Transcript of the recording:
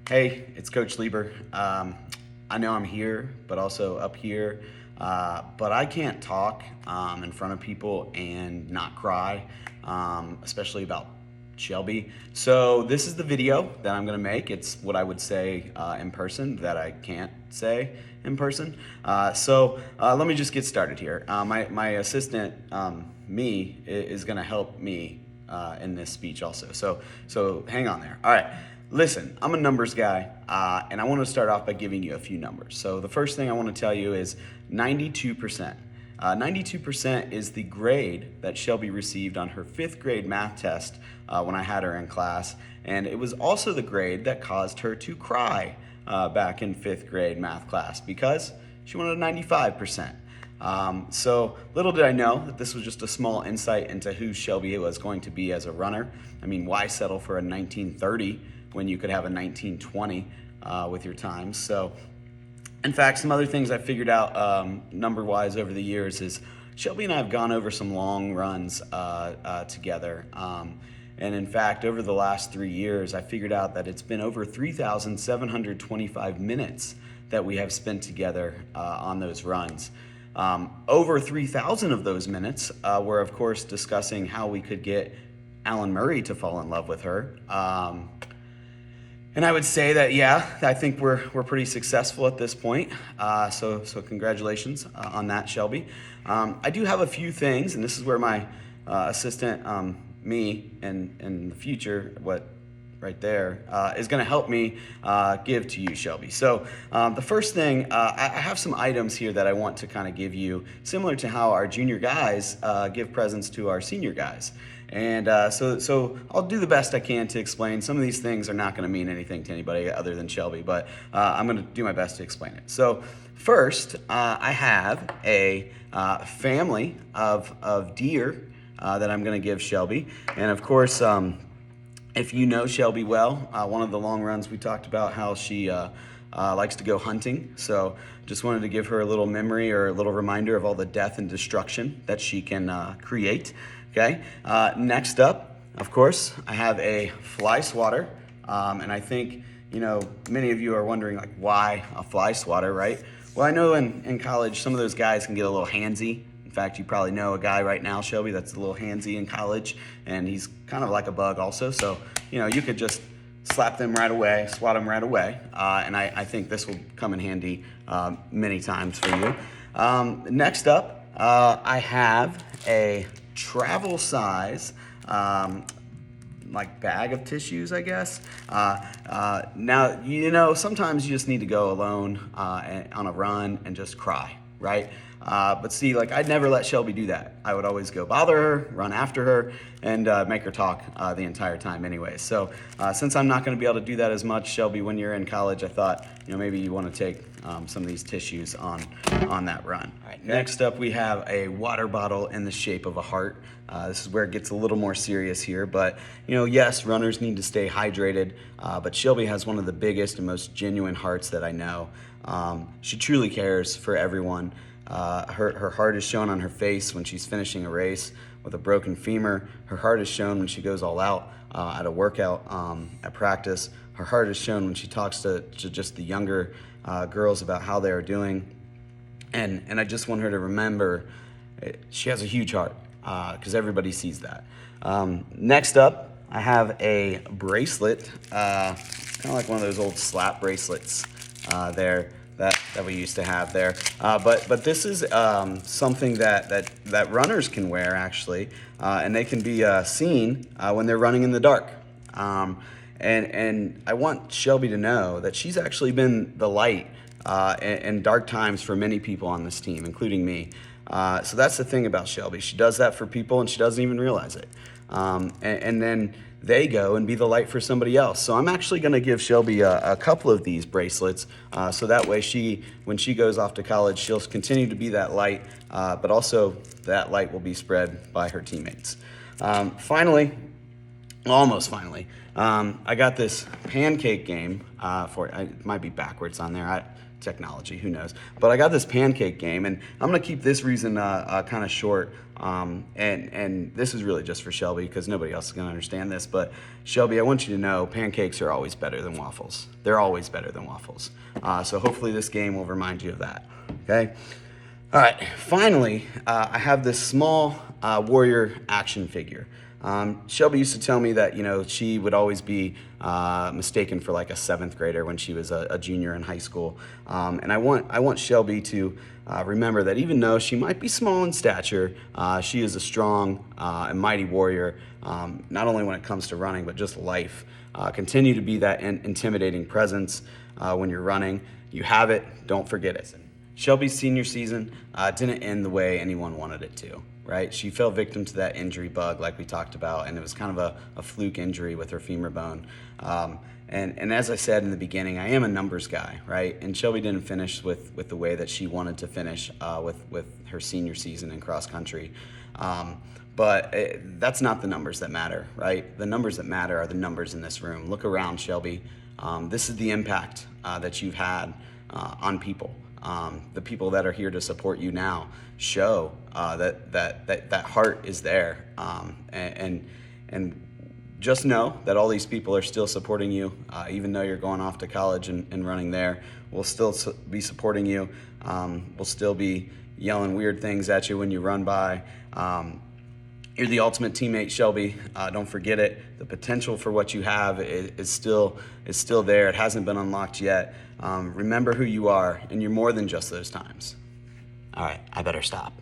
Hey, it's Coach Lieber. I know I'm here, but also up here. But I can't talk in front of people and not cry, especially about Shelby. So this is the video that I'm gonna make. It's what I would say in person that I can't say in person. Let me just get started here. My assistant, me, is gonna help me in this speech also. So hang on there. All right. Listen, I'm a numbers guy, and I want to start off by giving you a few numbers. So the first thing I want to tell you is 92%. 92% is the grade that Shelby received on her 5th grade math test when I had her in class, and it was also the grade that caused her to cry back in 5th grade math class because she wanted a 95%. So little did I know that this was just a small insight into who Shelby was going to be as a runner. I mean, why settle for a 1930 when you could have a 1920 with your times? So, in fact, some other things I figured out number-wise over the years is Shelby and I have gone over some long runs together. And in fact, over the last 3 years, I figured out that it's been over 3,725 minutes that we have spent together on those runs. Over 3,000 of those minutes were, of course, discussing how we could get Alan Murray to fall in love with her. And I would say that, yeah, I think we're pretty successful at this point. So congratulations on that, Shelby. I do have a few things, and this is where my assistant, me, in the future, what right there, is going to help me give to you, Shelby. So the first thing, I have some items here that I want to kind of give you, similar to how our junior guys give presents to our senior guys. And so I'll do the best I can to explain. Some of these things are not going to mean anything to anybody other than Shelby, but I'm going to do my best to explain it. So first, I have a family of deer that I'm going to give Shelby. And of course, if you know Shelby well, one of the long runs we talked about how she likes to go hunting. So just wanted to give her a little memory or a little reminder of all the death and destruction that she can create. Okay. Next up, of course, I have a fly swatter. And I think, many of you are wondering, like, why a fly swatter, right? Well, I know in college, some of those guys can get a little handsy. In fact, you probably know a guy right now, Shelby, that's a little handsy in college, and he's kind of like a bug also. So, you could just slap them right away, swat them right away. And I think this will come in handy many times for you. Next up, I have a travel size like bag of tissues, I guess. Now, sometimes you just need to go alone on a run and just cry, right? But see, like, I'd never let Shelby do that. I would always go bother her, run after her, and make her talk the entire time anyway. So since I'm not going to be able to do that as much, Shelby, when you're in college, I thought, maybe you want to take some of these tissues on that run. All right, next up, we have a water bottle in the shape of a heart. This is where it gets a little more serious here, but yes, runners need to stay hydrated, but Shelby has one of the biggest and most genuine hearts that I know. She truly cares for everyone. Her heart is shown on her face when she's finishing a race with a broken femur. Her heart is shown when she goes all out at a workout, at practice. Her heart is shown when she talks to just the younger girls about how they are doing. And I just want her to remember she has a huge heart because everybody sees that. Next up, I have a bracelet, kind of like one of those old slap bracelets there. That we used to have there, but this is something that runners can wear actually, and they can be seen when they're running in the dark. And I want Shelby to know that she's actually been the light in dark times for many people on this team, including me. So that's the thing about Shelby. She does that for people, and she doesn't even realize it. And then they go and be the light for somebody else. So I'm actually going to give Shelby a couple of these bracelets, so that way when she goes off to college, she'll continue to be that light, but also that light will be spread by her teammates. Finally, Almost finally. I got this pancake game for it might be backwards on there. Technology, who knows? But I got this pancake game, and I'm gonna keep this reason kind of short. And this is really just for Shelby because nobody else is gonna understand this. But Shelby, I want you to know pancakes are always better than waffles. They're always better than waffles. So hopefully this game will remind you of that. Okay. All right. Finally, I have this small warrior action figure. Shelby used to tell me that, she would always be mistaken for like a 7th grader when she was a junior in high school. And I want Shelby to remember that even though she might be small in stature, she is a strong and mighty warrior, not only when it comes to running, but just life. Continue to be that intimidating presence when you're running. You have it. Don't forget it. Shelby's senior season didn't end the way anyone wanted it to, right? She fell victim to that injury bug like we talked about, and it was kind of a fluke injury with her femur bone. And as I said in the beginning, I am a numbers guy, right? And Shelby didn't finish with the way that she wanted to finish with her senior season in cross country. But that's not the numbers that matter, right? The numbers that matter are the numbers in this room. Look around, Shelby. This is the impact that you've had on people. The people that are here to support you now show that heart is there, and just know that all these people are still supporting you, even though you're going off to college and running there. We'll still be supporting you. We'll still be yelling weird things at you when you run by. You're the ultimate teammate, Shelby. Don't forget it. The potential for what you have is still there. It hasn't been unlocked yet. Remember who you are, and you're more than just those times. All right, I better stop.